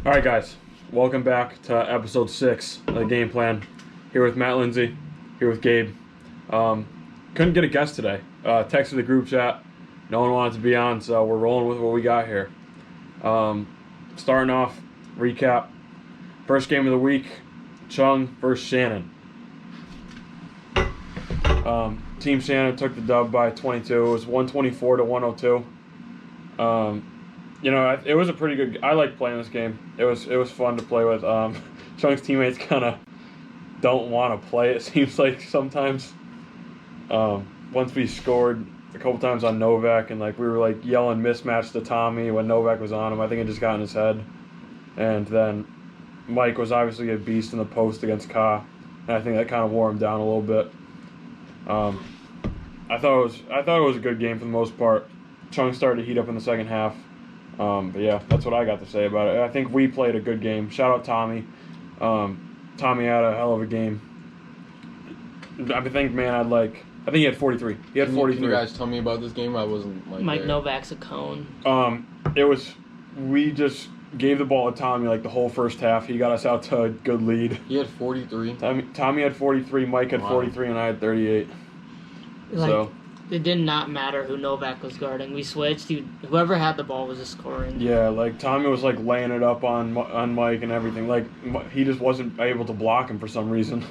All right, guys. Welcome back to episode 6 of the game plan. Here with Matt Lindsay. Here with Gabe. Couldn't get a guest today. Texted the group chat. No one wanted to be on, so we're rolling with what we got here. Starting off, recap. First game of the week, Chung versus Shannon. Team Shannon took the dub by 22. It was 124 to 102. It was a pretty good. I liked playing this game. It was fun to play with. Chung's teammates kind of don't want to play. It seems like sometimes. Once we scored a couple times on Novak, and we were yelling mismatch to Tommy when Novak was on him. I think it just got in his head. And then Mike was obviously a beast in the post against Ka, and I think that kind of wore him down a little bit. I thought it was a good game for the most part. Chung started to heat up in the second half. But yeah, that's what I got to say about it. I think we played a good game. Shout out Tommy. Tommy had a hell of a game. I think he had 43. He had 43. Can you guys tell me about this game? I wasn't Mike there. Novak's a cone. We just gave the ball to Tommy the whole first half. He got us out to a good lead. He had 43. Tommy had 43, Mike had 43, and I had 38. It did not matter who Novak was guarding. We switched. Whoever had the ball was just scoring. Yeah, Tommy was laying it up on Mike and everything. He just wasn't able to block him for some reason.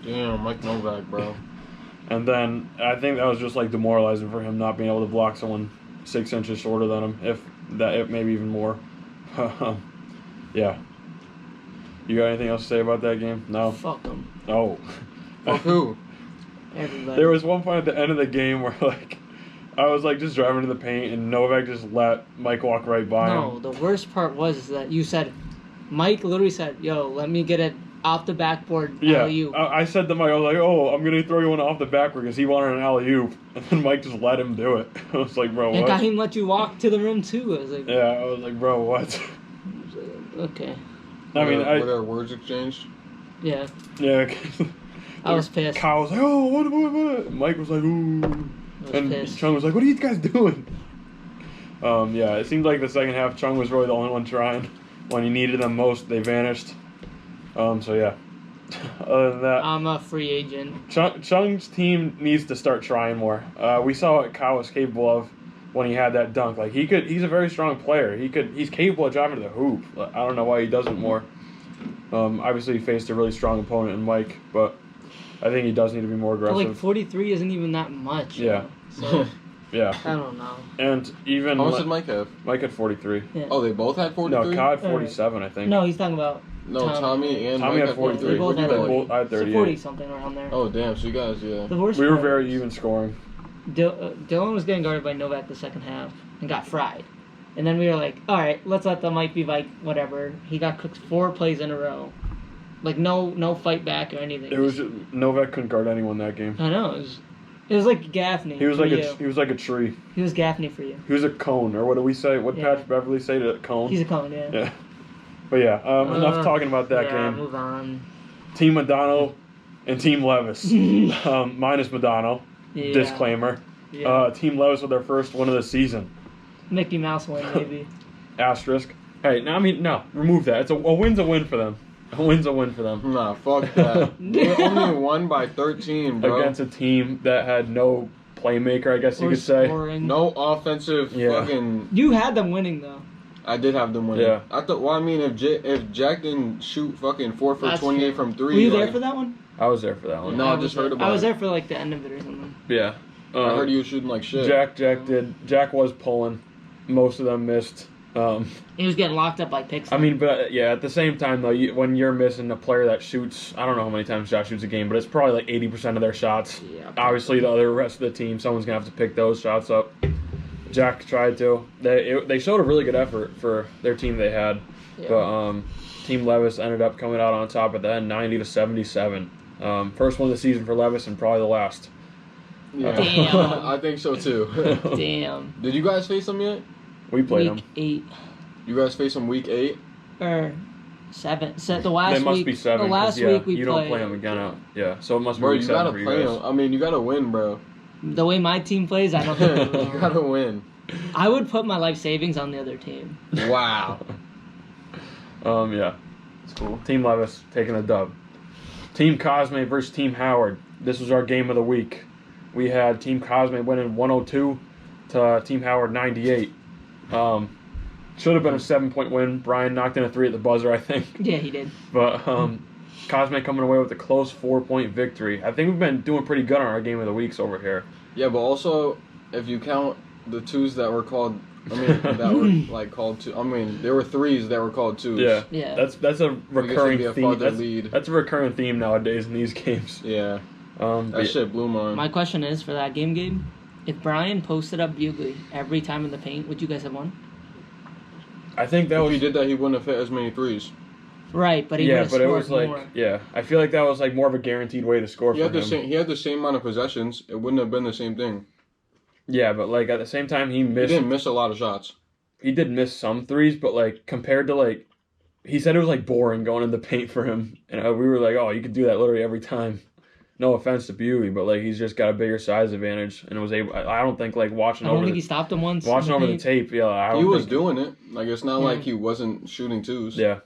Damn, Mike Novak, bro. And then I think that was just demoralizing for him not being able to block someone 6 inches shorter than him, if maybe even more. Yeah. You got anything else to say about that game? No. Fuck him. Oh. Fuck who? Everybody. There was one point at the end of the game where I was just driving to the paint and Novak just let Mike walk right by him. No, the worst part was that you said, Mike literally said, "Yo, let me get it off the backboard alley-oop." I said to Mike, I was like, "Oh, I'm gonna throw you one off the backboard," because he wanted an alley-oop, and then Mike just let him do it. I was like, "Bro, what?" And Kahim let you walk to the rim too. I was like, "Yeah," I was like, "Bro, what?" Okay. Were there words exchanged? Yeah. Yeah. I was pissed. Kyle was like, "Oh, what?" Mike was like, "Ooh," and pissed. Chung was like, "What are you guys doing?" Yeah, it seemed like the second half, Chung was really the only one trying. When he needed them most, they vanished. So yeah. Other than that, I'm a free agent. Chung's team needs to start trying more. We saw what Kyle was capable of when he had that dunk. He's a very strong player. He's capable of driving to the hoop. I don't know why he doesn't more. Obviously, he faced a really strong opponent in Mike, but I think he does need to be more aggressive. But 43 isn't even that much. Yeah. So Yeah. I don't know. And even How much did Mike have? Mike had 43. Yeah. Oh, they both had 43? No, Kyle had 47, I think. No, he's talking about No, Tommy and Tommy Mike had 43. They both What'd had you They like? both- I had 38. 40 something around there. Oh, damn. So you guys, yeah. The worst We were part very is even scoring. Dylan was getting guarded by Novak the second half and got fried. And then we were like, all right, let's let the Mike be whatever. He got cooked 4 plays in a row. No fight back or anything. It was Novak couldn't guard anyone that game. I know. It was like Gaffney. He was for like you. he was like a tree. He was Gaffney for you. He was a cone, or what do we say? What Yeah. Patrick Beverly say to cone? He's a cone, yeah. Yeah. But yeah, enough talking about that yeah, game. Move on. Team Madonna and Team Levis. Minus Madonna. Yeah. Disclaimer. Yeah. Team Levis with their first win of the season. Mickey Mouse win, maybe. Asterisk. Hey, no, remove that. A win's a win for them. A win's a win for them. Nah, fuck that. We only won by 13, bro. Against a team that had no playmaker, I guess you Or could say. scoring. No offensive fucking... You had them winning, though. I did have them winning. Yeah. I thought, if Jack didn't shoot fucking 4 for That's 28 true. from 3... Were you there for that one? I was there for that one. No, I just heard about it. I was there for the end of it or something. Yeah. I heard you were shooting like shit. Jack was pulling. Most of them missed. He was getting locked up like pigs. I mean, but yeah, at the same time though, when you're missing a player that shoots, I don't know how many times Josh shoots a game, but it's probably 80% of their shots. Yeah, obviously, the rest of the team, someone's gonna have to pick those shots up. Jack tried to. They showed a really good effort for their team they had, but Team Levis ended up coming out on top at the end, 90-77. First one of the season for Levis and probably the last. Yeah. Damn. I think so too. Damn. Did you guys face them yet? We played them. Week 8 You guys face them week 8? or 7. So the last They must week. be 7. The last 'cause, week we you played. don't play them again out. Yeah, so it must be Bro, week you 7 gotta for you play guys. them. I mean, you gotta win, bro. The way my team plays, I don't think we You will. gotta win. I would put my life savings on the other team. Wow. Yeah. It's cool. Team Levis taking the dub. Team Cosme versus Team Howard. This was our game of the week. We had Team Cosme winning 102 to Team Howard 98. Should have been a 7-point win. Brian knocked in a 3 at the buzzer, I think. Yeah, he did. But Cosme coming away with a close 4-point victory. I think we've been doing pretty good on our game of the weeks over here. Yeah, but also if you count the twos that were called, that were like called two. There were threes that were called twos. Yeah, Yeah. That's a recurring be a theme. farther lead. That's a recurring theme nowadays in these games. Yeah. But That shit blew mine. My question is for that game, if Brian posted up Bugly every time in the paint, would you guys have won? I think that If was he did that, he wouldn't have hit as many threes. Right, but he yeah, would have but it scored was like more. I feel like that was like more of a guaranteed way to score He for had him. the same amount of possessions. It wouldn't have been the same thing. Yeah, but like at the same time he He missed. didn't miss a lot of shots. He did miss some threes, but like compared to like, he said it was like boring going in the paint for him, and we were like, oh, you could do that literally every time. No offense to Bewey, but like he's just got a bigger size advantage, and was able. I don't think like watching I don't over think he stopped him once. watching in over the paint. tape. Yeah, I don't He was think- doing it. Like it's not Yeah. like he wasn't shooting twos. Yeah,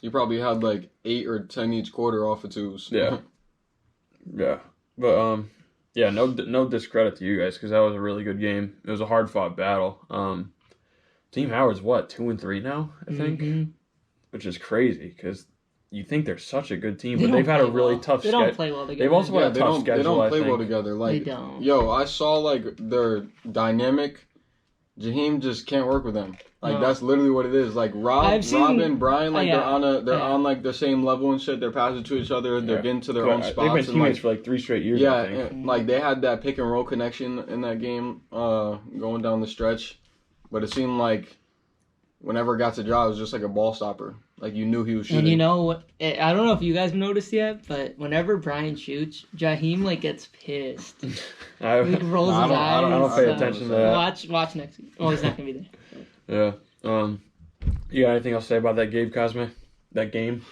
He probably had like 8 or 10 each quarter off of twos. yeah, yeah. But yeah, no discredit to you guys because that was a really good game. It was a hard fought battle. Team Howard's what 2-3 now, I think, Mhm. which is crazy because you think they're such a good team, They but don't they've had a play really well. tough They don't schedule. play well together. They've also Yeah, had a tough they schedule. don't I play think. well together. Like, They don't. Yo, I saw like their dynamic. Jaheim just can't work with them. Like No. that's literally what it is. Like Rob and Brian, like yeah, they're yeah. on like the same level and shit. They're passing to each other. They're Yeah. getting to their But own they've spots. been and, teammates like, for like 3 straight years. yeah, I think. and, like they had that pick and roll connection in that game, going down the stretch. But it seemed like whenever it got to draw, it was just like a ball stopper. Like you knew he was shooting. And you know what? I don't know if you guys noticed yet, but whenever Brian shoots, Jaheim like gets pissed. I, He rolls I his don't- eyes. I don't pay so- attention to that. Watch next week. Oh, he's not gonna be there. Yeah. You got anything else to say about that Gabe Cosme? That game?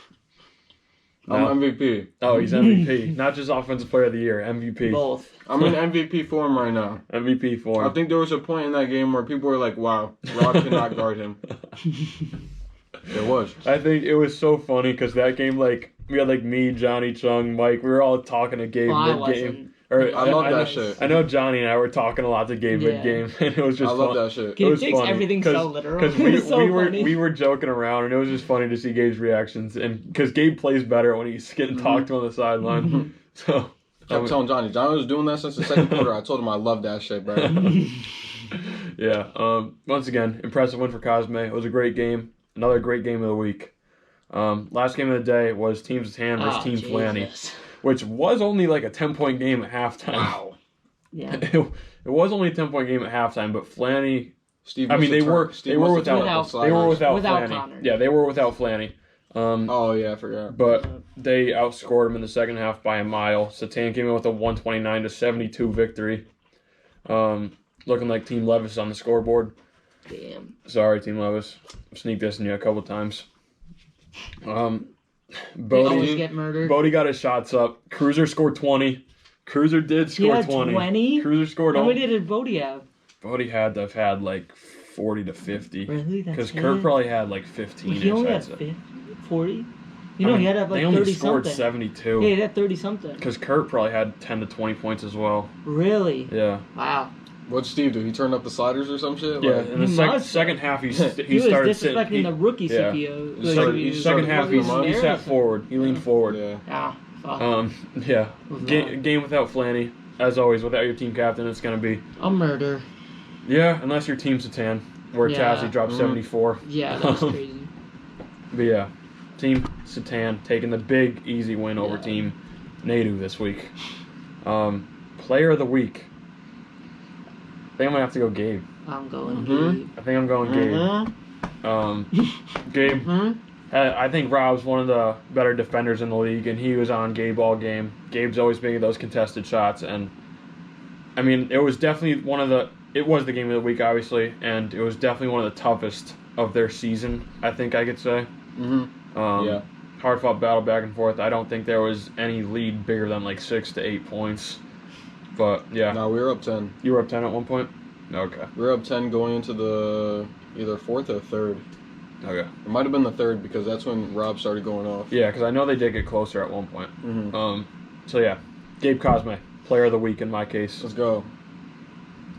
I'm No? MVP. Oh, he's MVP. Not just Offensive Player of the Year. MVP. Both. I'm in MVP form right now. MVP for I him. think there was a point in that game where people were like, "Wow, Rob cannot guard him." There was. I think it was so funny because that game, like, we had like me, Johnny, Chung, Mike. We were all talking to Gabe Well, I mid-game. wasn't. Or, I love know, that shit. I know Johnny and I were talking a lot to Gabe Yeah. mid-game, and it was just I love fun. that shit. It Gabe was takes funny, everything so literal. Because It's so we funny. we were joking around, and it was just funny to see Gabe's reactions. And because Gabe plays better when he's getting talked to on the sideline. So Kept telling Johnny. Johnny was doing that since the second quarter. I told him I love that shit, bro. yeah. Once again, impressive win for Cosme. It was a great game. Another great game of the week. Last game of the day was Team Zatan versus Oh, Team Flanny, Jesus. which was only like a 10-point game at halftime. Wow. Yeah. It was only a 10-point game at halftime, but Flanny. Steve. I mean, they were without They were without Without Flanny. Connor. Yeah, they were without Flanny. Oh yeah, I forgot. But they outscored him in the second half by a mile. Zatan came in with a 129-72 victory. Looking like Team Levis on the scoreboard. Damn. Sorry, Team Levis. Sneak this in you a couple times. They always Bodie get murdered. Bodie got his shots up. Cruiser scored 20. Cruiser did He score had 20. 20? Cruiser scored How all. many did Bodie have? Bodie had to have had like 40 to 50. Really? That's Because it? Kurt probably had like 15. He only had 40? You know, he had to have like they only 30 scored something. 72. Yeah, he had 30 something. Because Kurt probably had 10 to 20 points as well. Really? Yeah. Wow. What'd Steve do? He turned up the sliders or some shit? Yeah. Like, In the He must. second half, he He was started disrespecting sitting. the rookie yeah. Scipio. He started- he was Second started half, fucking he him up. sat forward. He leaned forward. yeah. Ah, fuck. Yeah. Was Game without Flanny. As always, without your team captain, it's going to be. A murder. Yeah, unless your team Zatan, where Yeah. Tazzy dropped Mhm. 74. Yeah, that was crazy. But yeah, Team Zatan taking the big, easy win over Yeah. Team Nadu this week. Player of the week. I think I'm going to have to go Gabe. I'm going Mhm. Gabe. I think I'm going Gabe. Gabe, Mm-hmm. I think Rob's one of the better defenders in the league, and he was on Gabe all game. Gabe's always making those contested shots, and I mean, it was definitely it was the game of the week, obviously, and it was definitely one of the toughest of their season, I think I could say. Mm-hmm. Yeah. Hard fought battle back and forth. I don't think there was any lead bigger than like 6 to 8 points. But yeah, No, we were up 10. you were up 10 at one point? Okay. We were up 10 going into the either fourth or third. Okay. It might have been the third because that's when Rob started going off. Yeah, because I know they did get closer at one point. Mm-hmm. So yeah, Gabe Cosme, player of the week in my case. Let's go.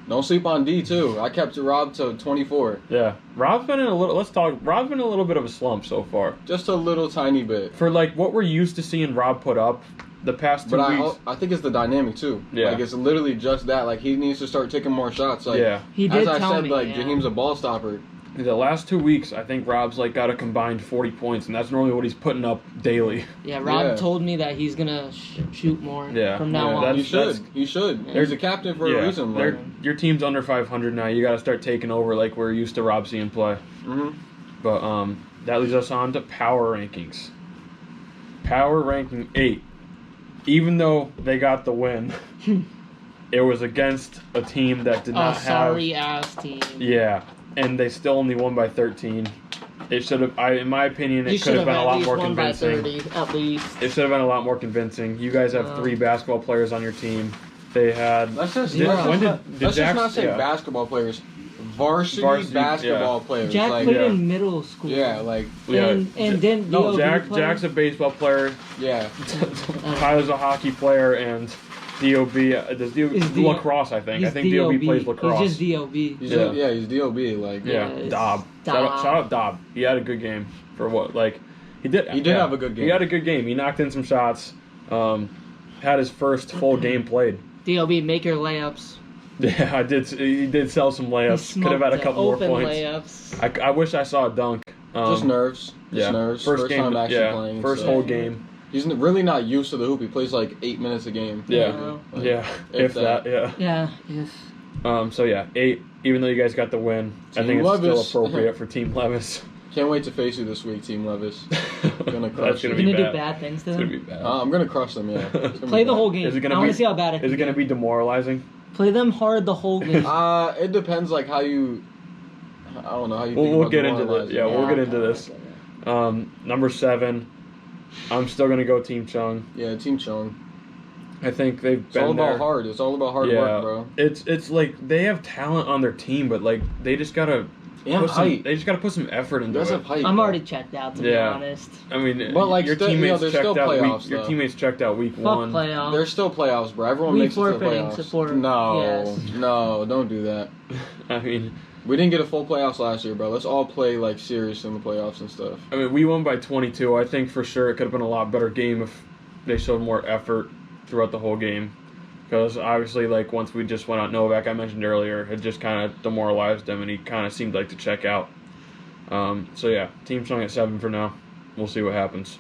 Don't sleep on D too. I kept Rob to 24. Yeah, Rob's been in a little. Let's talk. Rob's been in a little bit of a slump so far. Just a little tiny bit. For like what we're used to seeing Rob put up the past 2 But weeks. I think it's the dynamic too. Yeah. Like it's literally just that. Like he needs to start taking more shots. Like Yeah. He did as I tell said, me, like yeah. Jaheim's a ball stopper. The last 2 weeks, I think Rob's like got a combined 40 points, and that's normally what he's putting up daily. Yeah, Rob Yeah. told me that he's gonna shoot more Yeah. from now Yeah, on. that's- He should. Yeah. He's a captain for a reason. Like, your team's under 500 now. You got to start taking over like we're used to Rob seeing play. mhm. But that leads us on to power rankings. Power ranking 8. Even though they got the win, it was against a team that did Oh, not sorry ass team. have. Yeah, and they still only won by 13. It should have. In my opinion, You it could have been a at lot least more won by convincing. 30, at least. It should have been a lot more convincing. You guys have 3 basketball players on your team. They had. Let's just Did- let's when just, did let's just Jax- not say yeah. basketball players. Varsity, Varsity, basketball players. Jack like played yeah. in middle school. yeah, like Yeah, And didn't No, DOB play? Jack's a baseball player. yeah. Tyler's a hockey player, and DOB does Is D- lacrosse. I think. He's I think DOB plays He's lacrosse. just DOB. He's Yeah. he's DOB. Like Yeah, it's Dob. Dob. Shout out Dob. He had a good game for what like he did. He did have a good game. He had a good game. He knocked in some shots. Had his first full game played. DOB, make your layups. Yeah, I did. He did sell some He layups. Could have smoked had a the couple more open points. layups. I wish I saw a dunk. just nerves. Just nerves. First game. time actually Yeah, playing. first so. whole game. He's really not used to the hoop. He plays like 8 minutes a game. Yeah, Like, yeah. If that, yeah. Yeah, yes. So yeah, 8. Even though you guys got the win, I Team think it's Levis. still appropriate for Team Levis. Can't wait to face you this week, Team Levis. Gonna That's crush You're gonna you. be gonna bad. do bad things to It's gonna them? be bad. I'm gonna crush them. Yeah. It's gonna be Play the bad. whole game. Is it gonna I want be- to see how bad it Is it going to be demoralizing? Play them hard the whole game. It depends, like how you. I don't know how you. We'll think about get into this. demoralizing. Yeah, we'll get into this. Number 7, I'm still going to go Team Chung. Yeah, Team Chung. I think they've It's been all about there. hard. It's all about hard Yeah, work, bro. it's like they have talent on their team, but like they just gotta And height. they just gotta put some effort You into guys it. have height. I'm bro. already checked out, to Yeah. be honest. I mean, But, like, your still, you know, teammates there's checked still out playoffs, week. Your though. teammates checked out week Fuck 1. playoffs. There's still playoffs, bro. Everyone We makes it to the forfeiting playoffs. support. No, Yes. no, don't do that. I mean, We didn't get a full playoffs last year, bro. Let's all play like serious in the playoffs and stuff. we won by 22. I think for sure it could have been a lot better game if they showed more effort throughout the whole game. Because obviously, like once we just went out Novak, I mentioned earlier, it just kind of demoralized him, and he kind of seemed like to check out. So yeah, Team Chung at 7 for now. We'll see what happens.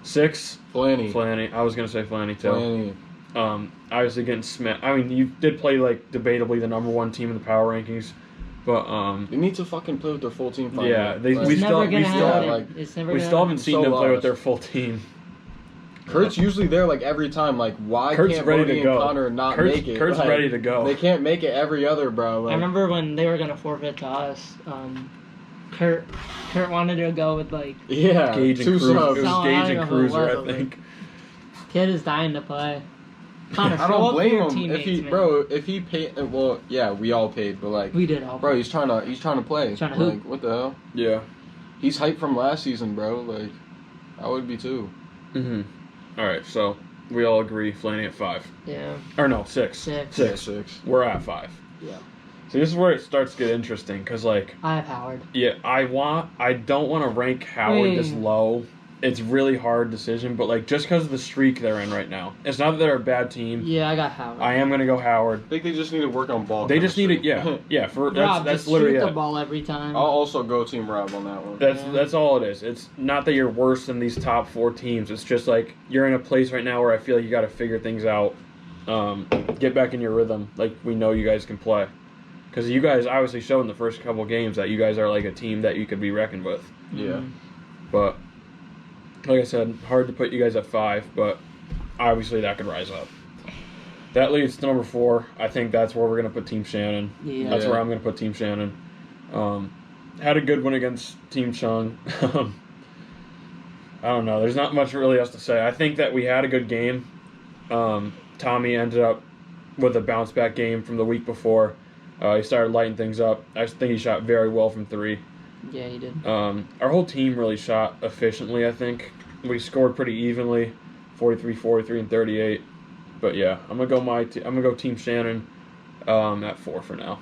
6, Flanny. Flanny. I was gonna say Flanny too. Flanny. Obviously getting smacked. I mean, you did play like debatably the number 1 team in the power rankings, but They need to fucking play with their full team. Finally. Yeah, they- Like, we It's still- never gonna still happen. like- It's never we gonna still haven't happen. seen so them play with lost. their full team. Kurt's usually there like every time. Like, why Kurt's can't ready Bodie to and go. Connor not Kurt's, make it? Kurt's Like, ready to go. They can't make it every other, bro. Like, I remember when they were gonna forfeit to us. Kurt wanted to go with like Yeah, Gage and 2 Cruiser. It subs. was No, I Gage don't and know who it was, Cruiser, I but, like, think. kid is dying to play. Connor, I show don't up for blame your him teammates, if he, man. bro. If he paid, well, yeah, we all paid, but like, We did all. bro, he's trying to play. He's trying to hoop. like, what the hell? Yeah. He's hyped from last season, bro. Like, I would be too. All right, so we all agree Flanny at 5. Yeah. Or no, 6. Six. Yeah, 6. We're at 5. Yeah. So this is where it starts to get interesting, because like, I have Howard. yeah, I don't want to rank Howard this low. It's really hard decision, but like just because of the streak they're in right now, it's not that they're a bad team. Yeah, I got Howard. I am gonna go Howard. I think they just need to work on ball. They just need it, chemistry. yeah. For Rob, that's just literally shoot the it. ball every time. I'll also go Team Rob on that one. That's all it is. It's not that you're worse than these top 4 teams. It's just like you're in a place right now where I feel like you got to figure things out, get back in your rhythm. Like we know you guys can play, because you guys obviously showed in the first couple games that you guys are like a team that you could be reckoned with. Yeah. But like I said, hard to put you guys at 5, but obviously that could rise up. That leads to number 4. I think that's where we're gonna put Team Shannon. Yeah. That's Yeah. where I'm gonna put Team Shannon. Had a good one against Team Chung. I don't know. There's not much really else to say. I think that we had a good game. Tommy ended up with a bounce back game from the week before. He started lighting things up. I think he shot very well from 3. Yeah, he did. Our whole team really shot efficiently, I think. We scored pretty evenly, 43, 43, and 38. But yeah, I'm gonna go Team Shannon at 4 for now.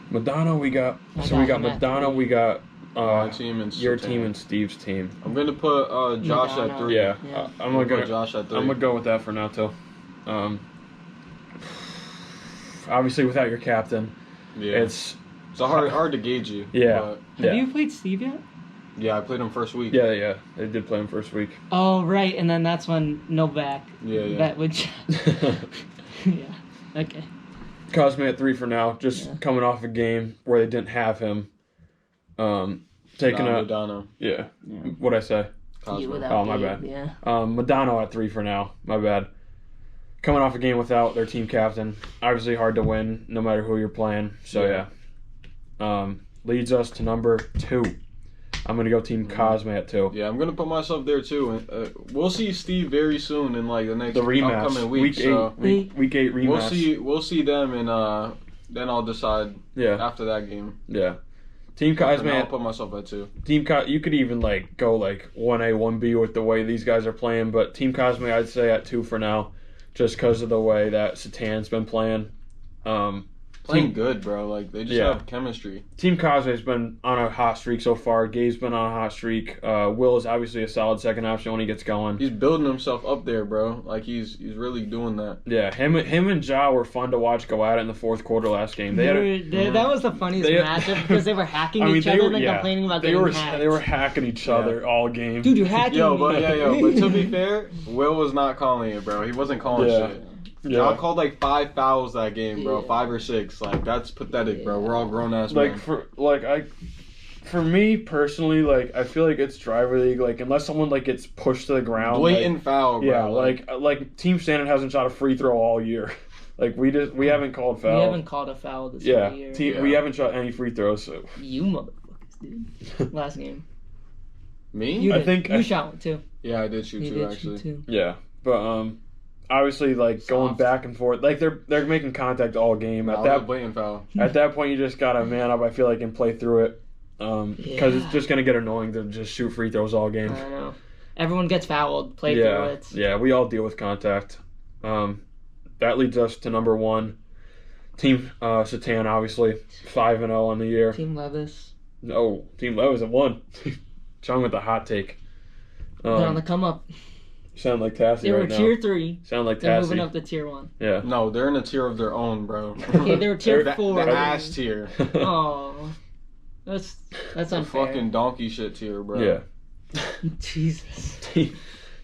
Madonna, we got Madonna, we got My team and your Satan. team and Steve's team. I'm gonna put Josh Madonna. at 3. Yeah, Yeah. I'm gonna put go. Josh at 3. I'm gonna go with that for now too. Obviously, without your captain, Yeah. it's hard to gauge you. Yeah. But Have yeah. you played Steve yet? yeah, I played him first week. Yeah. They did play him first week. Oh, right. And then that's when Novak. Yeah. Bet which. Yeah. Okay. Cosme at 3 for now, just coming off a game where they didn't have him. Taking Madonna. yeah. What'd I say? You Cosmo. without Oh, my Gabe, bad. Yeah. Madonna at 3 for now. My bad. Coming off a game without their team captain, obviously hard to win no matter who you're playing. So yeah. Leads us to number 2. I'm gonna go Team Cosme at 2. Yeah, I'm gonna put myself there too. And we'll see Steve very soon in like the next The rematch, upcoming week. week 8 rematch. We'll see them, and then I'll decide Yeah, after that game. yeah. Team For Cosme. now, I'll put myself at 2. You could even go 1A, 1B with the way these guys are playing, but Team Cosme I'd say at 2 for now, just because of the way that Satan's been playing. Playing good, bro. Like they just have chemistry. Team Cosme's been on a hot streak so far. Gabe's been on a hot streak. Will is obviously a solid second option when he gets going. He's building himself up there, bro. Like he's really doing that. Yeah, him and Ja were fun to watch go at it in the fourth quarter last game. That was the funniest matchup because they were hacking each other and then complaining about they getting were hacked. they were hacking each other all game. Dude, you're hacking. But to be fair, Will was not calling it, bro. He wasn't calling shit. Yeah. I called 5 fouls that game, bro. 5 or 6. Like that's pathetic, bro. We're all grown ass men. For me personally, I feel like it's driver league. Unless someone gets pushed to the ground, Blatant foul, bro. Yeah, Team Standard hasn't shot a free throw all year. We haven't called foul. We haven't called a foul this year. We haven't shot any free throws. So. You motherfuckers, dude. Last game. Me? You shot one too. Yeah, I did shoot two actually. Shoot two. Yeah, but obviously going back and forth, they're making contact all game. At that blatant foul. At that point, you just gotta man up. I feel and play through it. Because it's just gonna get annoying to just shoot free throws all game. I know. Everyone gets fouled. Play through it. Yeah, we all deal with contact. That leads us to number 1, Team Satan. Obviously, 5-0 on the year. Team Levis. No, Team Levis at 1. Chung with the hot take. They're on the come up. Sound like Tassie They were right now. tier 3. Sound like They're Tassie. moving up to tier 1. Yeah. No, they're in a tier of their own, bro. Okay, they were tier 4. The ass tier. Oh, that's unfair. Fucking donkey shit tier, bro. Yeah. Jesus. Team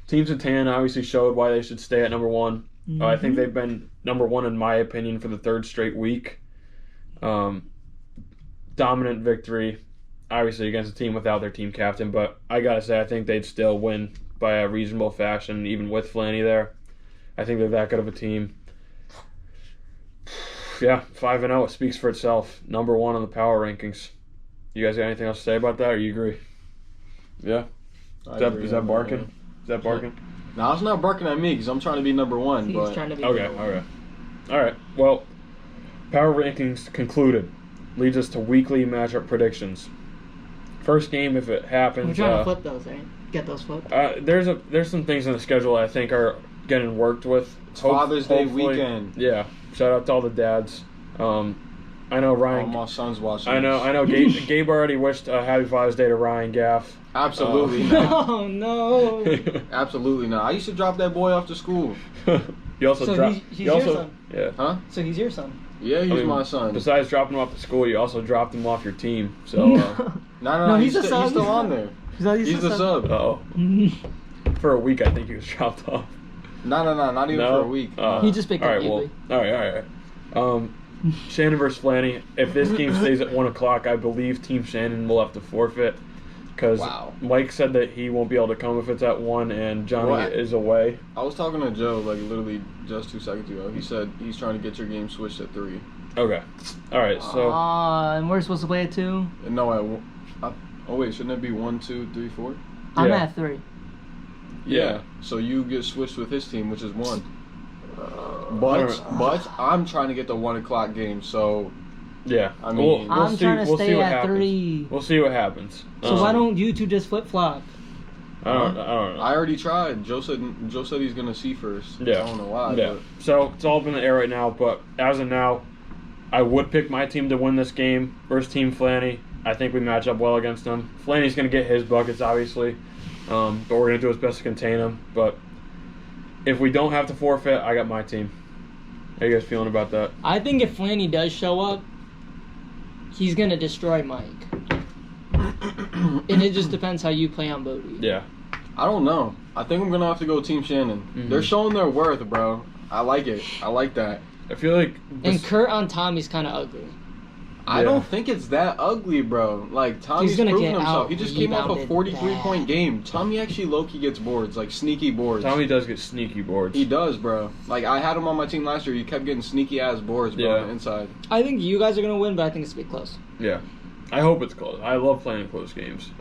Satan obviously showed why they should stay at number 1. I think they've been number 1 in my opinion for the 3rd straight week. Dominant victory, obviously against a team without their team captain, but I gotta say I think they'd still win by a reasonable fashion, even with Flanny there. I think they're that good of a team. Yeah, 5-0. It speaks for itself. Number 1 on the power rankings. You guys got anything else to say about that, or you agree? Yeah. Is that barking? Is that barking? No, it's not barking at me because I'm trying to be number 1. He's but trying to be Okay. number 1. Okay. All right. Well, power rankings concluded. Leads us to weekly matchup predictions. First game, if it happens. We're trying to flip those, right? Get those flipped. There's some things in the schedule I think are getting worked with. It's Father's Day weekend. Yeah. Shout out to all the dads. I know Ryan. All my sons watching. I know. Gabe already wished Happy Father's Day to Ryan Gaff. Absolutely not. Oh no. Absolutely not. I used to drop that boy off to school. You also So dropped. he's your son? Yeah. Huh? So he's your son. Yeah, he's my son. Besides dropping him off to school, you also dropped him off your team. So. No, he's a sub. He's still on there. He's the sub. Oh. For a week, I think he was dropped off. No, not even for a week. He just picked up All right. Shannon versus Flanny. If this game stays at 1 o'clock, I believe Team Shannon will have to forfeit. Because Mike said that he won't be able to come if it's at 1 and Johnny is away. I was talking to Joe literally just 2 seconds ago. He said he's trying to get your game switched at 3. Okay. All right. So. And we're supposed to play at 2. No, oh wait, shouldn't it be 1, 2, 3, 4? I'm at 3. Yeah. So you get switched with his team, which is 1. But I'm trying to get the 1 o'clock game, so I I mean- mean, I'm trying to we'll see stay what at happens. 3. We'll see what happens. So why don't you two just flip flop? I don't know. I already tried. Joe said he's gonna see first. Yeah. I don't know why. Yeah. So it's all up in the air right now, but as of now, I would pick my team to win this game versus Team Flanny. I think we match up well against them. Flanny's going to get his buckets, obviously, but we're going to do his best to contain him. But if we don't have to forfeit, I got my team. How you guys feeling about that? I think if Flanny does show up, he's gonna destroy Mike. And it just depends how you play on Bodie. Yeah. I don't know. I think I'm gonna have to go Team Shannon. Mhm. They're showing their worth, bro. I like it. I like that. I feel like And Kurt on Tommy's kind of ugly. I Yeah. don't think it's that ugly, bro. Like Tommy's He's gonna proven get himself. He just came off a out-rebounded 43-point game. Tommy actually low-key gets boards, like sneaky boards. Tommy does get sneaky boards. He does, bro. Like I had him on my team last year. He kept getting sneaky ass boards, bro, Yeah. on the inside. I think you guys are gonna win, but I think it's gonna be close. Yeah. I hope it's close. I love playing close games.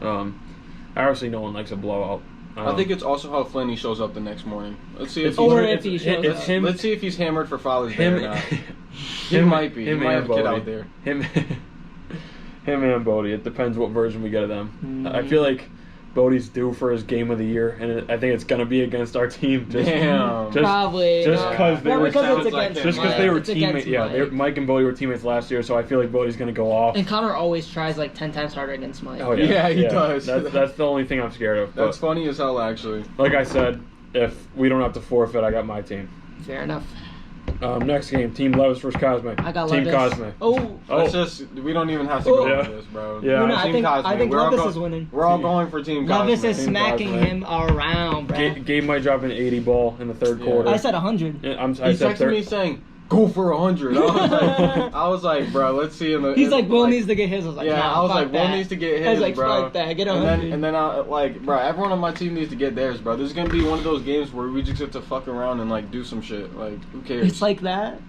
Obviously, no one likes a blowout. I think it's also how Flanny shows up the next morning. Let's see if Or he's if he shows it's up. him. Let's see if he's hammered for Father's Day or Him. not. He might be. He might have a kid Bodie. out there. Him. Him and Bodie. It depends what version we get of them. I Mm. feel like Bodie's due for his game of the year, and I think it's gonna be against our team. Damn. Probably. just not. 'cause they Well, were- because sounds it's like against it. Just because Mike. they were It's against teammates, yeah, Mike. Mike and Bodie were teammates last year, so I feel like Bodie's gonna go off. And Connor always tries like 10 times harder against Mike. Oh yeah, Yeah, he does. That's the only thing I'm scared of. That's But funny as hell, actually. like I said, if we don't have to forfeit, I got my team. Fair enough. Next game, Team Levis versus Cosme. I got Team Levis. Cosme. Oh, Let's just. We don't even have to go Oh. Yeah. over this, bro. Yeah. no, I Team think Cosme. Levis is winning. We're all going for Team Cosme. Levis is Team smacking Cosme. him around, bro. Gabe might drop an 80 ball in the third Yeah. quarter. I said 100. I He said texted me saying, "Go for 100." I was like, bro, let's see in the. He's in, like, Will needs to get his. I was like, Yeah, nah, I was fuck like, Will that. needs to get his, I was like, bro. fuck that, get and 100. then I like, bro, everyone on my team needs to get theirs, bro. This is gonna be one of those games where we just get to fuck around and like do some shit. Like, who cares? It's like that.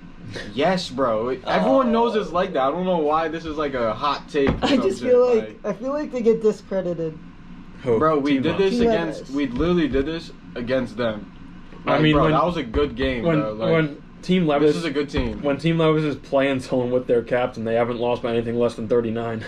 Yes, bro. Everyone knows it's like that. I don't know why this is like a hot take. or I some just shit, feel like they get discredited. bro, we did this Team against. Levis. We literally did this against them. I Like, mean, bro, when- that was a good game, when bro. Like, when Team Levis this is a good team. when Team Levis is playing someone with their captain, they haven't lost by anything less than 39.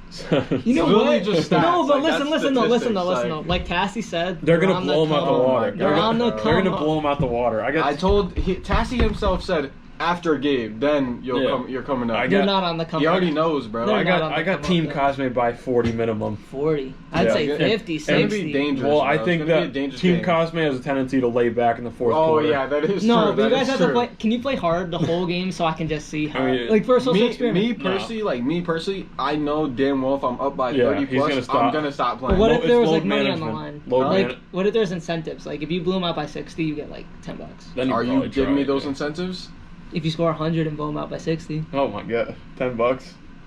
So, You know literally what? just stats, No, but like, listen that's though. statistics, Though. Like Tassie said, they're gonna on blow him out the come up. water. They're on the They're They're come gonna up. blow him out the water. I told Tassie himself said after Gabe, then Yeah. you're coming up. I They're got- not on the come He up. already knows, bro. They're I not on got the come Team up, Cosme by 40 minimum. 40. I'd Yeah. say Yeah. 50, It's gonna 60. be dangerous. Well, bro. I It's think gonna be a that dangerous Team game. Cosme has a tendency to lay back in the fourth Oh quarter. yeah, that is No, true. but you That guys is have true. to play. Can you play hard the whole game so I can just see how? I mean, like for a social Me experiment. personally, I know damn well if I'm up by Yeah, 30 he's plus, gonna I'm stop. gonna stop But playing. what Low- if there it's was like load money on the management. line? Load Like, man- what if there's incentives? Like if you blew them out by 60, you get like $10. Then Are you probably giving me try, those yeah. incentives? If you score 100 and blow them out by 60. Oh my god, $10.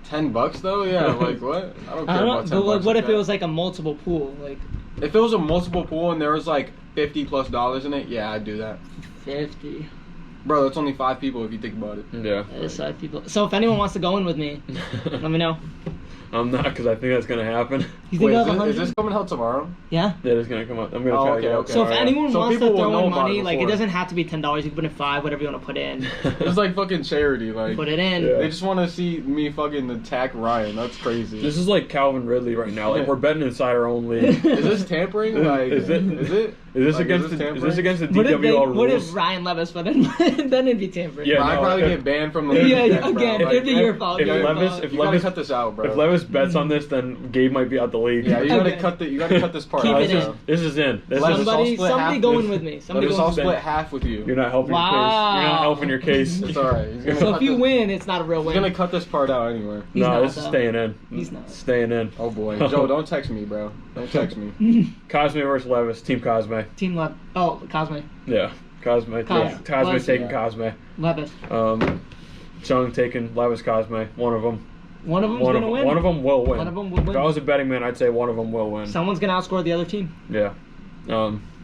$10 though? Yeah, like what? I don't care I don't know. about $10. But like, what if that. it was like a multiple pool, like If it was a multiple pool and there was like $50+ in it, yeah, I'd do that. 50? Bro, that's only 5 people if you think about it. Yeah. That is 5 people. So if anyone wants to go in with me, let me know. I'm not, because I think that's gonna happen. You think Wait, I is have this, 100? is this coming out tomorrow? Yeah. That is gonna come up. I'm gonna Oh, try okay, to get okay. So if Alright. anyone So wants to people will throw know in about money, it like it before. doesn't have to be $10. You can put in 5, whatever you want to put in. It's like fucking charity. Like Put it in. Yeah. they just want to see me fucking attack Ryan. That's crazy. This is like Calvin Ridley right now. Like we're betting inside our own league. Is this tampering? Like Is it? Is it? Is this Like, against is the? this Is this against the What if, DWL rules? what if Ryan Levis put in? Then it'd be tampering. Yeah. I'd no, probably if- get banned from the if- league. Yeah, again, again, bro. it'd be your fault. if your Levis- fault. if you gotta Levis- cut this out, bro. If Levis bets on this, then Gabe might be out the league. yeah, you gotta Okay. cut the. You gotta cut this part Keep out. it this, in. is, this is in. This Levis, is, I'll somebody, split somebody half go this. in with me. Let Somebody us go all in with me. split half with you. you're not helping your case. Wow. You're not helping your case. It's alright. He's gonna So cut if you this- win, it's not a real he's win. gonna cut this part out anyway. He's No, not, this is though. staying in. He's not. Staying in. Oh boy, Joe, don't text me, bro. Don't text me. Cosme versus Levis. Team Cosme. Team Lev. Oh, Cosme. Yeah. Cosme. Cos- Cosme's Levis. taking Cosme. Levis. Chung taking Levis Cosme. One of them. One of them's gonna win. One of them will win. One of them will If I win. was a betting man, I'd say one of them will win. Someone's gonna outscore the other team. Yeah.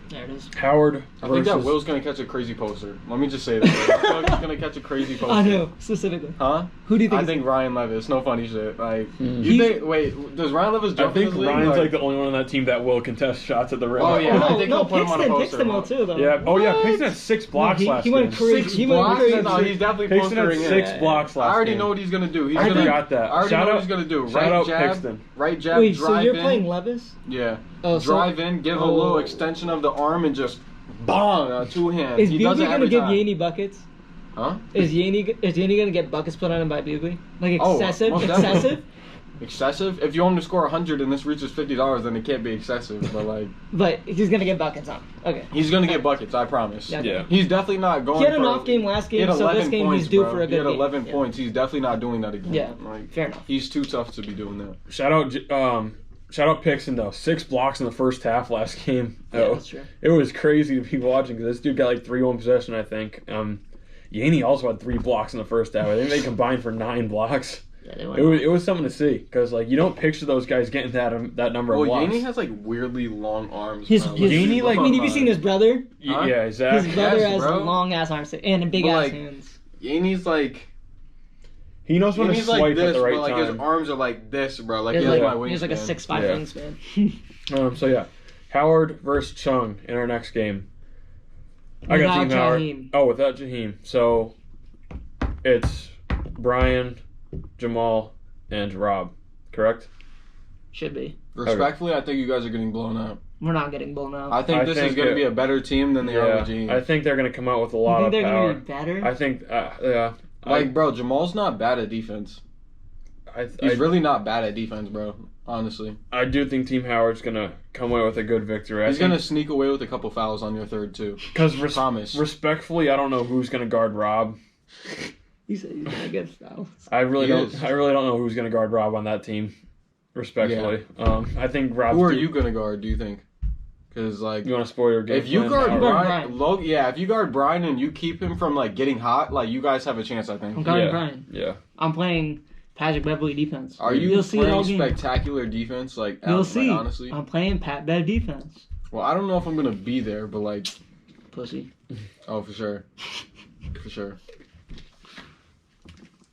There it is. Howard I think that versus- Will's gonna catch a crazy poster. Let me just say that. I feel like he's gonna catch a crazy poster. I know, specifically. Huh? Who do you think? I is- think Ryan Levis. No funny shit. Like, Hmm. you think? Wait, does Ryan Levis I jump in think this league? Ryan's like the only one on that team that will contest shots at the rim. Oh, yeah. no, I think no, he'll put him on a Pixton poster, them all man. too, though. Yeah. Oh yeah. What? Pixton had 6 blocks he, last he went game. crazy. Six He went blocks? crazy. No, he's definitely Pixton had postering 6 it. blocks last I already game. know what he's gonna do. He's I gonna forgot that. I already Shout know what out- he's gonna do. shout Right out jab, Pixton. right jab, Wait, drive so you're in. playing Levis? Yeah. Oh, so Drive in, give a little extension of the arm, and just bang on 2 hands. is He does Bugly it gonna every give time. Yaney buckets? Huh? Is Yaney gonna get buckets put on him by Bugly? Like Oh, excessive? most definitely. Excessive? Excessive? If you want him to score 100 and this reaches $50, then it can't be excessive. But like, But he's gonna get buckets on. Okay. he's gonna get buckets. I promise. Yeah. Yeah. He's definitely not going. He had an for, off game last He had game, so 11 this game points, he's due bro. for a good He had game. 11 Yeah. points. He's definitely not doing that again. Yeah. Like, Fair enough. he's too tough to be doing that. Shout out Pixton though. 6 blocks in the first half last game. Yeah, Oh, that's true. it was crazy to be watching because this dude got like 3-1 possession, I think. Yaney also had 3 blocks in the first half. I think they combined for 9 blocks. Yeah, they went It was something to see because like you don't picture those guys getting that number of Well, blocks. Yaney has like weirdly long arms. His, bro. his, Yaney, like- I mean, have you seen his brother? Huh? Yeah, exactly. His brother Yes, has bro. long ass arms and big But, ass like, hands. Yaney's like. He knows when to Yaney's swipe like this, at the right bro. Like time. his arms are like this, bro. Like He he's has like like, my he has like a wingspan. 6'5" Yeah. wingspan. So yeah, Howard versus Chung in our next game. I got Without Team Howard. Jaheim. Oh, without Jaheim. So it's Brian, Jamal, and Rob. Correct? Should be. Respectfully, I think you guys are getting blown out. We're not getting blown out. I think this is going to be a better team than they are with James. I think they're gonna come out with a You lot think of they're power. gonna be better? I think, yeah. Like, bro, Jamal's not bad at defense. I He's really not bad at defense, bro. Honestly, I do think Team Howard's gonna come away with a good victory. he's gonna sneak away with a couple fouls on your third too. because Promise. respectfully, I don't know who's gonna guard Rob. He said he's gonna get fouls. I really He don't. is. I really don't know who's gonna guard Rob on that team. Respectfully, I think Rob. Who are you gonna guard? Do you think? Because like, You want to spoil your game? if you plan? guard Howard? Brian, Brian. if you guard Brian and you keep him from like getting hot, like you guys have a chance. I think. I'm guarding Yeah. Brian. Yeah. I'm playing Patrick Beverly defense. Are you You'll see it all playing game. spectacular defense? Like, You'll like, see. honestly, I'm playing Pat Bev defense. well, I don't know if I'm gonna be there, but like, Pussy. oh, for sure, for sure.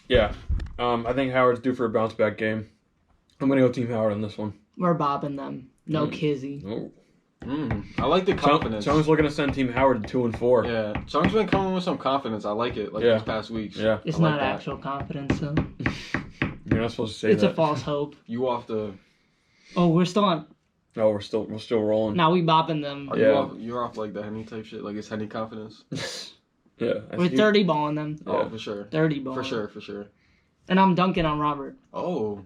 Yeah. I think Howard's due for a bounce back game. I'm gonna go Team Howard on this one. We're bobbing them. No Kizzy. Oh. I like the confidence. Chung's looking to send Team Howard to 2-4. Yeah, Chung's been coming with some confidence. I like it. Like Yeah. these past weeks. Yeah. It's I like not that. actual confidence though. You're not supposed to say It's that. a false hope. You off the? Oh, we're still on. No, we're still rolling. Now we bopping them. Are Yeah. you off? You're off like the Henny type shit. Like it's Henny confidence. Yeah. I We're see. 30 balling them. Yeah. Oh, for sure. 30 balling. For sure. For sure. And I'm dunking on Robert. Oh.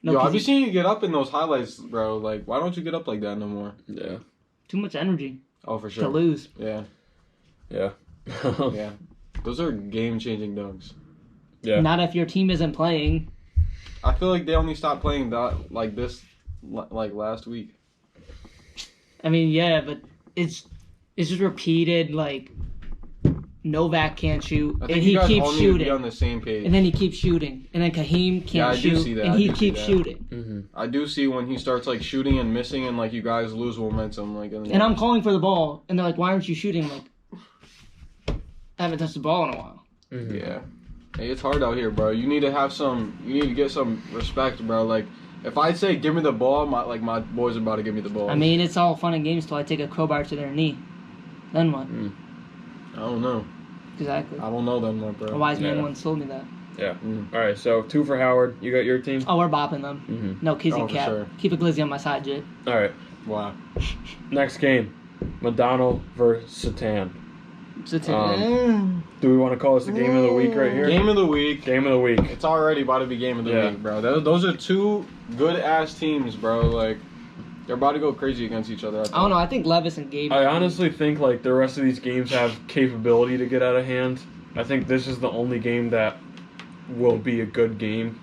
No, Yo, 'cause I've been he- seeing you get up in those highlights, bro. Like, why don't you get up like that no more? Yeah. too much energy Oh, for to sure. lose. Yeah. Yeah. Yeah. Those are game-changing dunks. Yeah. Not if your team isn't playing. I feel like they only stopped playing that like this, like last week. I mean, yeah, but it's just repeated. Like Novak can't shoot, I and think he you guys keeps all need to be shooting, on the same page. and then he keeps shooting, and then Kaheem can't Yeah, I do shoot, see that. and I he do see keeps that. shooting. Mm-hmm. I do see when he starts like shooting and missing, and like you guys lose momentum. Like, And I'm calling for the ball, and they're like, "Why aren't you shooting?" I'm like, I haven't touched the ball in a while. Mm-hmm. Yeah. Hey, it's hard out here, bro. You need to have some. You need to get some respect, bro. Like, if I say give me the ball, my boys are about to give me the ball. I mean, it's all fun and games till I take a crowbar to their knee. Then what? I don't know. Exactly. I don't know them, bro. A wise man Yeah. once told me that. Yeah. Mm. All right. So 2 for Howard. You got your team. Oh, we're bopping them. Mm-hmm. No kizzy Oh, for cap. sure. Keep a glizzy on my side, Jit. All right. Wow. Next game. Madonna versus Satan. Do we want to call this the game of the week right here? Game of the week. Game of the week. It's already about to be game of the Yeah. week, bro. Those are two good ass teams, bro. Like, they're about to go crazy against each other. I don't know. I think Levis and Gabe. I honestly think like the rest of these games have capability to get out of hand. I think this is the only game that will be a good game.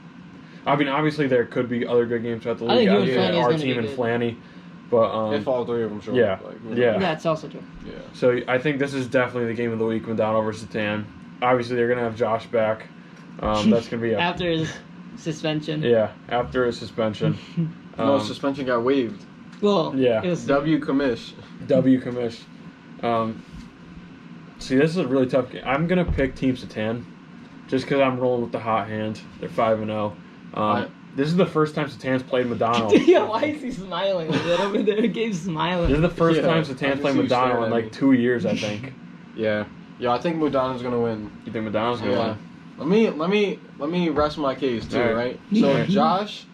I mean, obviously there could be other good games throughout the I league. think you and Obviously, Flanny is our gonna team be and good. Flanny, but If all three of them show yeah, up. Like, yeah. Yeah, it's also true. Yeah. So I think this is definitely the game of the week, Madonna versus Satan. Obviously, they're gonna have Josh back. That's gonna be a After his suspension. yeah after his suspension. No, suspension got waived. Well, Yeah. it was W commish. W commish. See, this is a really tough game. I'm gonna pick Team Satan, just because I'm rolling with the hot hand. They're 5-0. This is the first time Satan's played Madonna. Yeah, why is he smiling? Like that over there, Gabe's smiling. This is the first Yeah, time I Satan's can played see you Madonna staring in at like me. 2 years, I think. Yeah. I think Madonna's gonna win. You think Madonna's gonna Yeah. Let me rest my case too, Alright. right? Yeah. So Josh,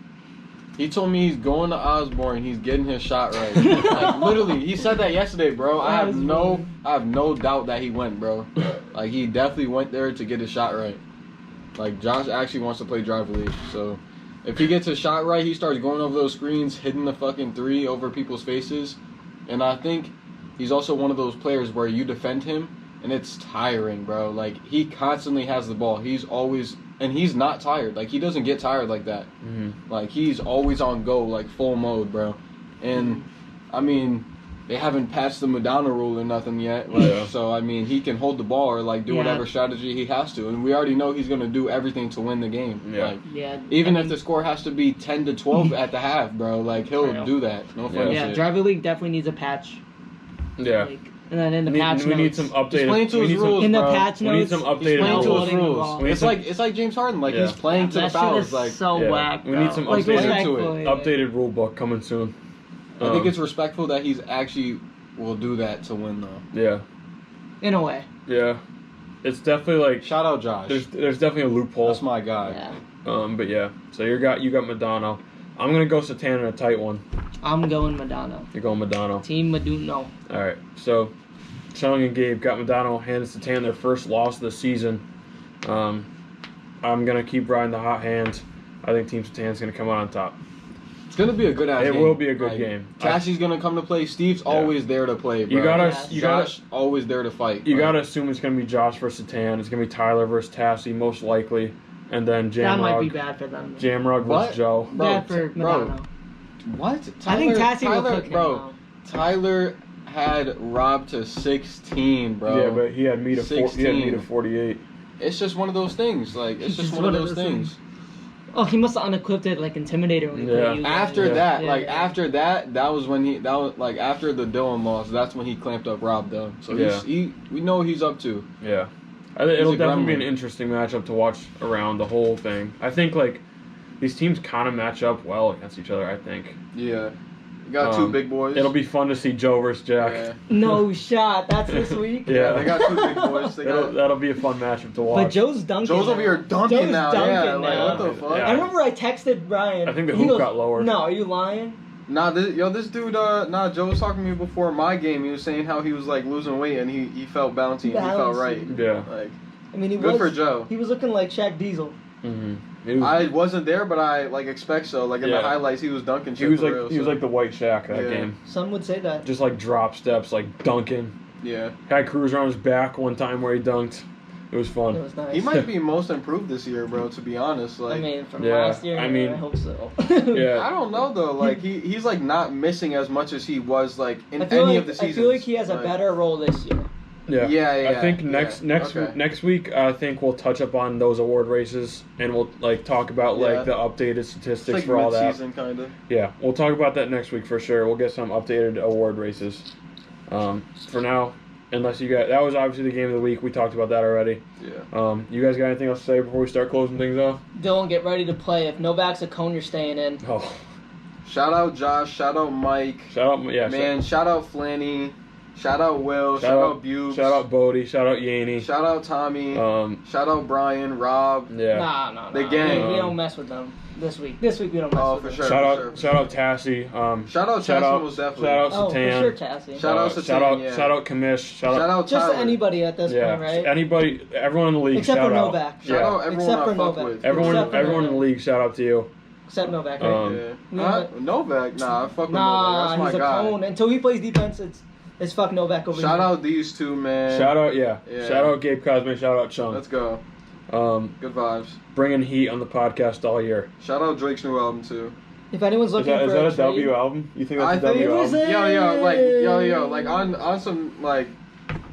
he told me he's going to Osborne. He's getting his shot right. Like literally, he said that yesterday, bro. I have no doubt that he went, bro. Like he definitely went there to get his shot right. Like Josh actually wants to play driver league, so if he gets his shot right, he starts going over those screens, hitting the fucking three over people's faces, and I think he's also one of those players where you defend him. And it's tiring, bro. Like, he constantly has the ball. He's always... And he's not tired. Like, he doesn't get tired like that. Mm-hmm. Like, he's always on go, like, full mode, bro. And, I mean, they haven't passed the Madonna rule or nothing yet. Like, Yeah. So, I mean, he can hold the ball or, like, do Yeah. whatever strategy he has to. And we already know he's going to do everything to win the game. Yeah. Like, Yeah. even I if mean, the score has to be 10-12 at the half, bro. Like, he'll True. do that. No funny Yeah, shit. driver league definitely needs a patch. Yeah. Like, and then in the We patch need notes, some updated. Explain to we his need some- rules, in the bro. patch We need notes, some He's updated playing to rules. his Uploading the rules. ball. We need It's some- like James Harden. Like, Yeah. he's playing to the that shit fouls. is Like, so Yeah. whack. We need some bro. Like, updated- respectfully, like- updated rule book coming soon. I think it's respectful that he's actually will do that to win, though. Yeah. in a way. Yeah. It's definitely like Shout out Josh. there's definitely a loophole. That's my guy. Yeah, But yeah. So you got Madonna. I'm gonna go Satan in a tight one. I'm going Madonna. You're going Madonna. Team Maduno. All right. So Chung and Gabe got Madonna handed Satan their first loss of the season. I'm gonna keep riding the hot hand. I think Team Satan's gonna come out on top. It's gonna be a good ass It game. will be a good game. Cassie's gonna come to play. Steve's always there to play, bro. You gotta Yeah. you gotta Josh always there to fight. you bro. gotta assume it's gonna be Josh versus Satan. It's gonna be Tyler versus Tassie most likely, and then That might be Jamrog bad for them. Jamrog What? versus Joe. Bro, Bad for bro. Madonna. What? I think Tassie will Tyler, cook him. bro. Though. Tyler had Rob to 16, bro. Yeah, but he had me to 16. 48. It's just one of those things. Like it's just one of those things. Oh, he must have unequipped it like Intimidator when he Yeah. played you guys. After Yeah. that, Yeah, like yeah. after that, that was like after the Dylan loss. That's when he clamped up Rob though. So Yeah. we know what he's up to. Yeah. I think it'll a definitely be an gremlin. interesting matchup to watch around the whole thing. I think like these teams kind of match up well against each other. I think Yeah, you got two big boys. It'll be fun to see Joe versus Jack. Yeah. No shot. That's this week. Yeah. They got two big boys. They got. That'll be a fun matchup to watch. But Joe's dunking. Joe's over now. here dunking Joe's now. dunking Yeah, like now. what the fuck? Yeah. I remember I texted Brian. I think the He hoop goes, got lower. No, are you lying? Nah, this dude, Joe was talking to me before my game. He was saying how he was like losing weight and he felt bouncy and he felt right. Balancing. Yeah. Like I mean, he good was. for Joe. He was looking like Shaq Diesel. Mm-hmm. I wasn't there, but I like expect so. Like in Yeah. the highlights, he was dunking He shit was for like real. he was so. like the white Shaq that Yeah. game. Some would say that. Just like drop steps, like dunking. Yeah, Had Cruiser on his back one time where he dunked. It was fun. It was nice. he might be most improved this year, bro. To be honest, like I mean, from Yeah, last year. I mean- I hope so. Yeah. I don't know though. Like he's like not missing as much as he was like in I feel any like of the seasons. I feel like he has a Like, better role this year. Yeah. Yeah, I think yeah, okay. next week I think we'll touch up on those award races and we'll like talk about Yeah. like the updated It's statistics like for all that. mid-season kind of. Yeah, we'll talk about that next week for sure. We'll get some updated award races. For now, unless you guys, that was obviously the game of the week. We talked about that already. Yeah. You guys got anything else to say before we start closing things off? Dylan, get ready to play. If Novak's a cone, you're staying in. Oh, Shout out Josh. Shout out Mike. shout out, yeah, Man, shout out Flanny. Shout out Will. Shout out Bubes. shout out Bodie, shout out Yaney. Shout out Tommy. Shout out Brian, Rob. Yeah. Nah. The gang. We don't mess with them this week. This week we don't mess Oh, with for them. sure. Shout out Tassie. Shout out shout Tassie out most definitely. shout out Oh, for Satan. sure, Tassie. Shout out Satan, shout out yeah. shout out Kamish. Shout Shout out Just Tyler. anybody at this yeah. point, right? Anybody, everyone in the league. Except shout for out. Novak. Shout Yeah. out everyone Except I for fuck Novak. with. Everyone Except for in the Novak. league. Shout out to you. Except Novak, right? Yeah. We Huh? don't- Novak? Nah, I fuck with Nah, Novak. That's he's a my guy. cone. Until he plays defense, it's fuck Novak over Shout here. out these two, man. Shout out, yeah. Yeah. Shout out Gabe Cosme. Shout out Chung. Let's go. Good vibes. Bringing heat on the podcast all year. Shout out Drake's new album too. If anyone's Is looking that for a a trade, W album? You think that's I a W think- album? was it? Yo, like on some like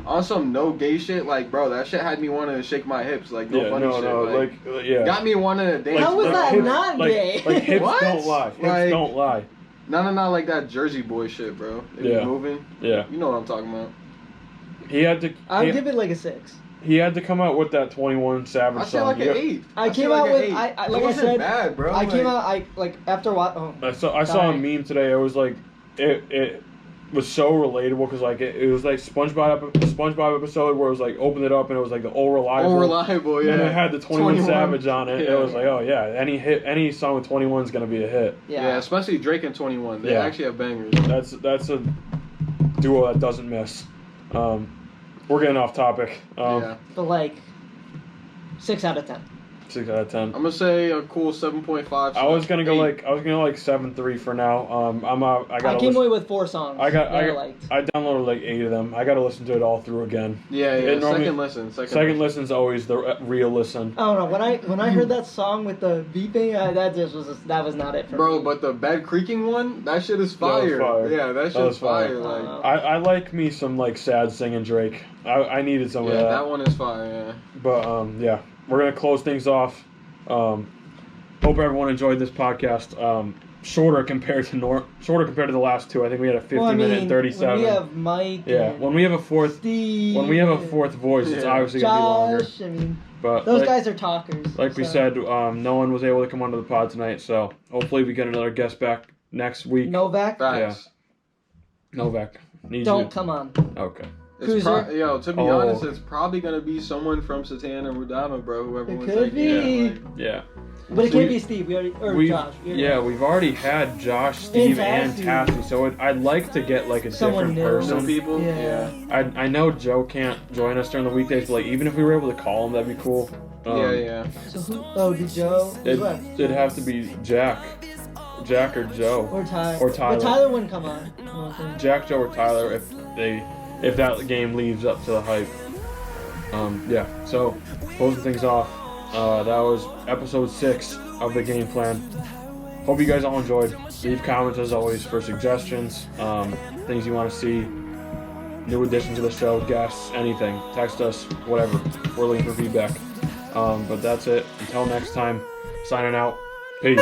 on some no gay shit, like bro, that shit had me wanting to shake my hips, like no Yeah, funny no, shit. no, like, yeah. got me wanting to dance. How was that hips, not like, gay? Like hips What? don't lie. Hips Like- don't lie. No, like that Jersey Boy shit, bro. If Yeah. he's moving, Yeah, you know what I'm talking about. he had to. I'll he, give it like a 6. he had to come out with that 21 Savage I song. feel like an Yeah. 8. I came feel out like with an 8. I It like I wasn't said bad, bro. I came Like, out after what I saw a Sorry. meme today. It was like it was so relatable because like it was like SpongeBob episode where it was like open it up and it was like the old reliable. Reliable, yeah. And it had the 21 Savage on it. Yeah. It was like, oh yeah, any song with 21 is gonna be a hit. Yeah, especially Drake and 21. They Yeah. actually have bangers. That's a duo that doesn't miss. We're getting off topic. Yeah. But like 6 out of 10. 6 out of 10. I'm gonna say a cool 7.5. I was gonna go 8. like 7.3 for now. I I came away with 4 songs. I liked. I downloaded like 8 of them. I gotta listen to it all through again. Yeah. It normally- Second listen. Second listen's always the real listen. I don't know when I heard that song with the beeping, that was not it for Bro, me. but the bed creaking one, that shit is That was fire. fire. Yeah, that shit was is fire. fire. Like, I like me some like sad singing Drake. I needed some yeah, of that one is fire. Yeah. But yeah, we're gonna close things off. Hope everyone enjoyed this podcast. Shorter compared to the last two. I think we had a 50-minute and 37. When we have Mike. Yeah, and when we have a fourth Steve. voice, it's Yeah. obviously gonna be longer. Josh. I mean, But those like, guys are talkers. like we so. said, no one was able to come onto the pod tonight, so hopefully we get another guest back next week. Novak, Facts. Novak, need don't you. come on. Okay. It's Cruiser? to be Oh. honest, it's probably gonna be someone from Satan or Rudama, bro. Whoever It was could like, be. yeah, like, Yeah. But it can't be Steve. Or Josh. We've already had Josh, Steve, and Tassie. Tassie, so I'd like to get like a Someone different new. some person. people. Yeah. I know Joe can't join us during the weekdays, but like even if we were able to call him, that'd be cool. Yeah. So who? Oh, did Joe? Who left? It'd have to be Jack or Joe. Or Tyler. Or Tyler. But Tyler wouldn't come on. I don't think. Jack, Joe, or Tyler if that game leaves up to the hype. Yeah. So closing things off. That was episode 6 of the game plan. Hope you guys all enjoyed. Leave comments as always for suggestions, things you want to see, new additions to the show, guests, anything. Text us, whatever. We're looking for feedback. But that's it. Until next time, signing out. Peace.